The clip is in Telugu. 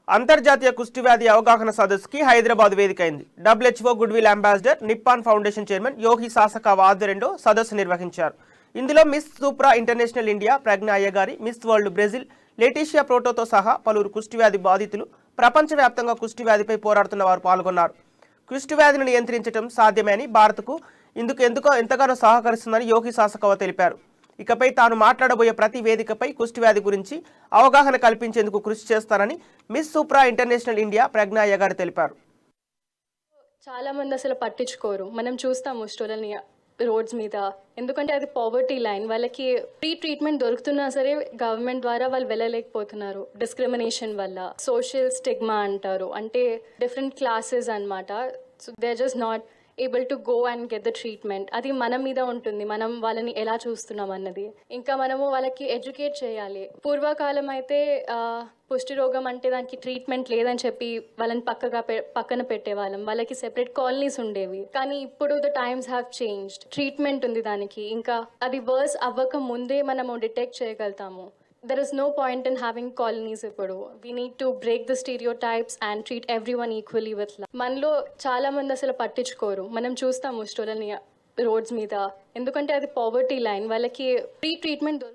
అంతర్జాతీయ కుష్టివ్యాధి అవగాహన సదస్సుకి హైదరాబాద్ వేదికైంది. WHO goodwill ambassador, Nippon foundation chairman Yohei Sasakawa ఆధ్వర్యంలో సదస్సు నిర్వహించారు. ఇందులో miss supra international India Pragna Ayyagari, miss world Brazil Leticia ప్రోటోతో సహా పలువురు కుష్టివ్యాధి బాధితులు, ప్రపంచవ్యాప్తంగా కుష్టివ్యాధిపై పోరాడుతున్న వారు పాల్గొన్నారు. కుష్టివ్యాధిని నియంత్రించడం సాధ్యమే అని, భారత్కు ఇందుకు ఎంతగానో సహకరిస్తుందని యోగి సాసకావ తెలిపారు. ఇకపై తాను మాట్లాడబోయే ప్రతి వేదికపై కుష్టివ్యాధి గురించి అవగాహన కల్పించేందుకు కృషి చేస్తానని మిస్ సూప్రా ఇంటర్నేషనల్ ఇండియా ప్రజ్ఞ అయ్యగారు తెలిపారు. చాలా మంది అసలు పట్టించుకోరు. మనం చూస్తాము స్టూడెంట్ని రోడ్స్ మీద, ఎందుకంటే అది పావర్టీ లైన్. వాళ్ళకి ఫ్రీ ట్రీట్మెంట్ దొరుకుతున్నా సరే గవర్నమెంట్ ద్వారా వాళ్ళు వెళ్ళలేకపోతున్నారు. డిస్క్రిమినేషన్ వల్ల సోషల్ స్టిగ్మా అంటారు, అంటే డిఫరెంట్ క్లాసెస్ అన్నమాట. So they are just not able to go and get the treatment. అది మన మీద ఉంటుంది, మనం వాళ్ళని ఎలా చూస్తున్నాం అన్నది. ఇంకా మనము వాళ్ళకి ఎడ్యుకేట్ చేయాలి. పూర్వకాలం అయితే పుష్టి రోగం అంటే దానికి ట్రీట్మెంట్ లేదని చెప్పి వాళ్ళని పక్కన పెట్టేవాళ్ళం. వాళ్ళకి సెపరేట్ కాలనీస్ ఉండేవి. కానీ ఇప్పుడు the times have changed. Treatment ఉంది దానికి. ఇంకా అది వర్స్ అవ్వక ముందే మనము డిటెక్ట్ చేయగలుగుతాము. There is no point in having colonies ఇప్పుడు. We need to break the stereotypes and treat everyone equally with love. మనలో చాలా మంది అసలు పట్టించుకోరు. మనం చూస్తాము స్టూడెంట్ని రోడ్స్ మీద, ఎందుకంటే అది పావర్టీ లైన్. వాళ్ళకి ఫ్రీ ట్రీట్మెంట్